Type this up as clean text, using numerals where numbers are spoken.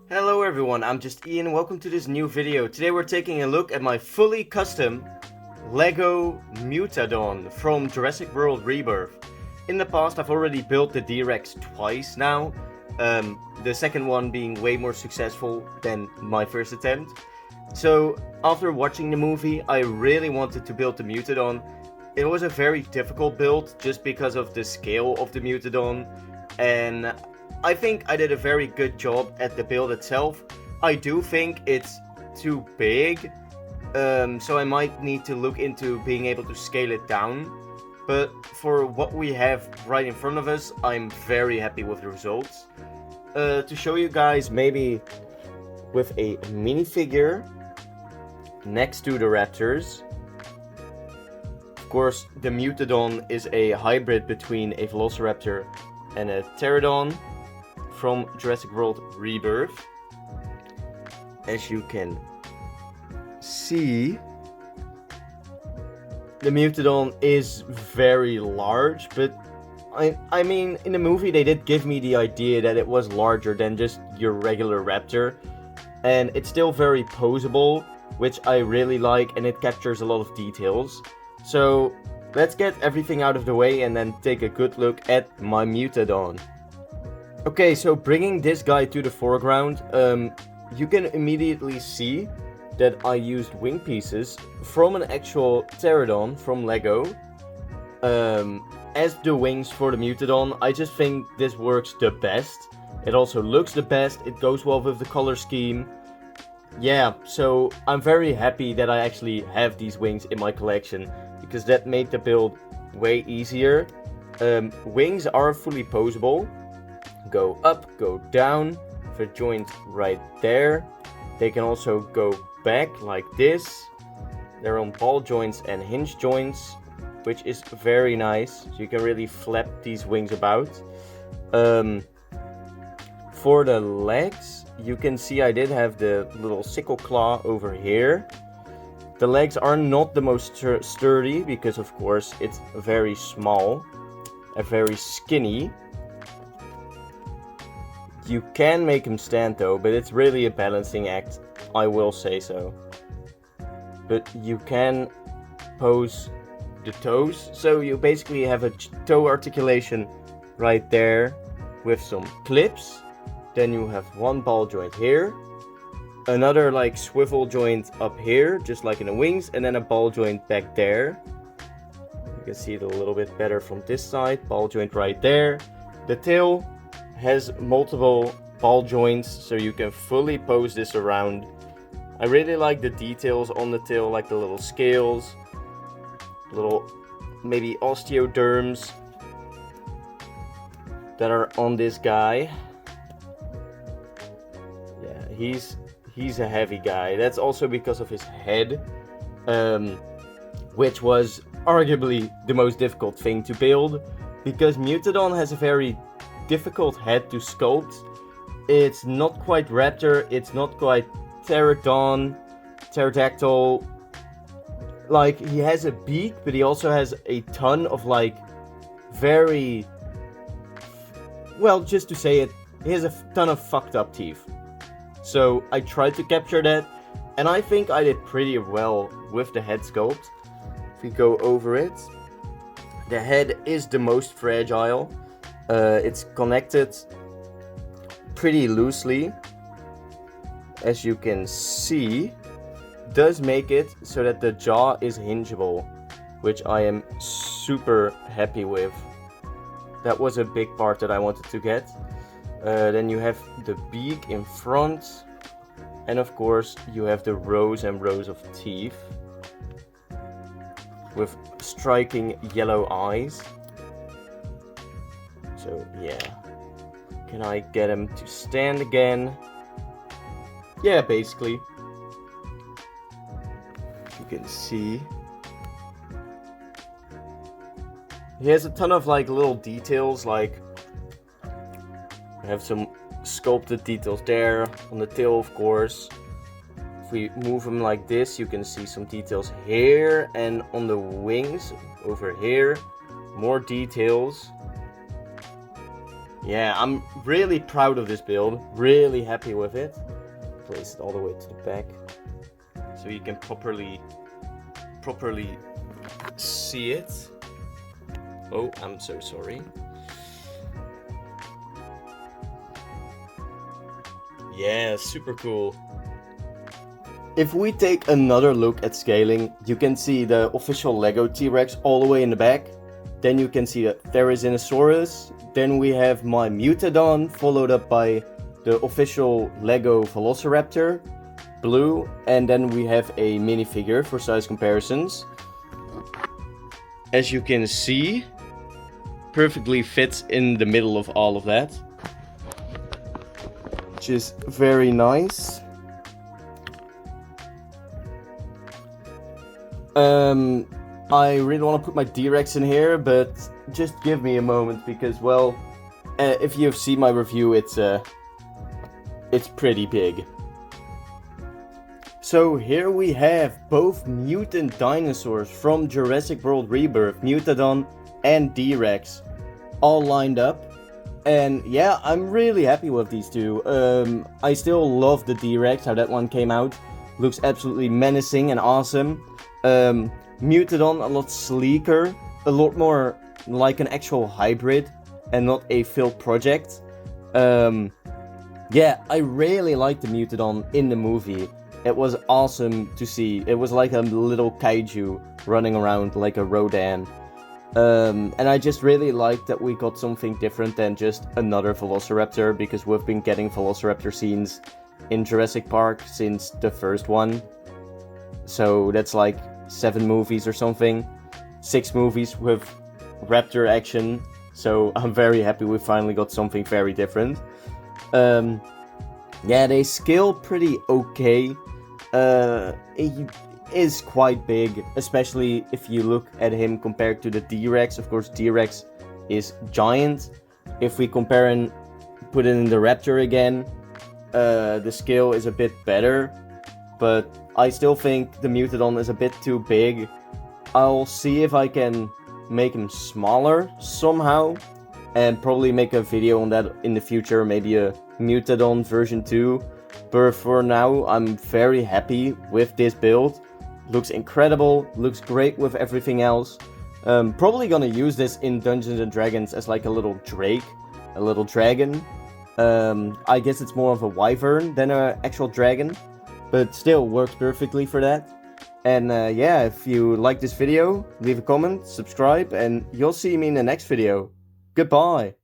Hello everyone, I'm just Ian, welcome to this new video. Today we're taking a look at my fully custom Lego Mutadon from Jurassic World Rebirth. In the past I've already built the D-Rex twice now, the second one being way more successful than my first attempt. So after watching the movie I really wanted to build the Mutadon. It was a very difficult build just because of the scale of the Mutadon, and I think I did a very good job at the build itself. I do think it's too big, so I might need to look into being able to scale it down. But for what we have right in front of us, I'm very happy with the results. To show you guys, maybe with a minifigure next to the raptors. Of course, the Mutadon is a hybrid between a Velociraptor and a Pterodon from Jurassic World Rebirth. As you can see, the Mutadon is very large, but I mean, in the movie they did give me the idea that it was larger than just your regular raptor, and it's still very poseable, which I really like, and it captures a lot of details. So let's get everything out of the way and then take a good look at my Mutadon. Okay, so bringing this guy to the foreground, you can immediately see that I used wing pieces from an actual Pterodon from Lego as the wings for the Mutadon. I just think this works the best. It also looks the best, it goes well with the color scheme. Yeah, so I'm very happy that I actually have these wings in my collection, because that made the build way easier. Wings are fully poseable. Go up, go down, the joint right there. They can also go back like this. They're on ball joints and hinge joints, which is very nice. So you can really flap these wings about. For the legs, you can see I did have the little sickle claw over here. The legs are not the most sturdy because of course it's very small and very skinny. You can make him stand though, but it's really a balancing act, I will say so. But you can pose the toes, so you basically have a toe articulation right there with some clips. Then you have one ball joint here, another like swivel joint up here, just like in the wings, and then a ball joint back there. You can see it a little bit better from this side, ball joint right there. The tail has multiple ball joints, so you can fully pose this around. I really like the details on the tail, like the little scales, little maybe osteoderms that are on this guy. Yeah, he's a heavy guy. That's also because of his head, which was arguably the most difficult thing to build, because Mutadon has a very difficult head to sculpt. It's not quite raptor, it's not quite pterodon, pterodactyl. Like, he has a beak, but he also has a ton of like very, well, just to say it, he has a ton of fucked up teeth. So I tried to capture that, and I think I did pretty well with the head sculpt. If we go over it, the head is the most fragile. It's connected pretty loosely, as you can see. Does make it so that the jaw is hingeable, which I am super happy with. That was a big part that I wanted to get. Then you have the beak in front, and of course you have the rows and rows of teeth with striking yellow eyes. So yeah, can I get him to stand again? Yeah, basically. You can see he has a ton of like little details, like I have some sculpted details there on the tail, of course. If we move him like this, you can see some details here, and on the wings over here, more details. Yeah, I'm really proud of this build, really happy with it. Place it all the way to the back so you can properly see it. Oh, I'm so sorry. Yeah, super cool. If we take another look at scaling, you can see the official Lego T-Rex all the way in the back. Then you can see the Therizinosaurus. Then we have my Mutadon, followed up by the official Lego Velociraptor, blue. And then we have a minifigure for size comparisons. As you can see, perfectly fits in the middle of all of that, which is very nice. I really want to put my D-Rex in here, but just give me a moment because, well, if you've seen my review, it's pretty big. So here we have both mutant dinosaurs from Jurassic World Rebirth, Mutadon and D-Rex, all lined up. And yeah, I'm really happy with these two. I still love the D-Rex, how that one came out. Looks absolutely menacing and awesome. Mutadon a lot sleeker, a lot more like an actual hybrid and not a filled project. Yeah, I really liked the Mutadon in the movie. It was awesome to see. It was like a little kaiju running around like a Rodan. And I just really liked that we got something different than just another Velociraptor, because we've been getting Velociraptor scenes in Jurassic Park since the first one. So that's like 7 movies or something. 6 movies with raptor action. So I'm very happy we finally got something very different. Yeah, they scale pretty okay. It is quite big, especially if you look at him compared to the D-Rex. Of course, D-Rex is giant. If we compare and put it in the Raptor again, the scale is a bit better. But I still think the Mutadon is a bit too big. I'll see if I can make him smaller somehow, and probably make a video on that in the future, maybe a Mutadon version 2. But for now, I'm very happy with this build. Looks incredible, looks great with everything else. Probably gonna use this in Dungeons and Dragons as like a little drake, a little dragon. I guess it's more of a wyvern than an actual dragon, but still works perfectly for that. And yeah, if you like this video, leave a comment, subscribe, and you'll see me in the next video. Goodbye!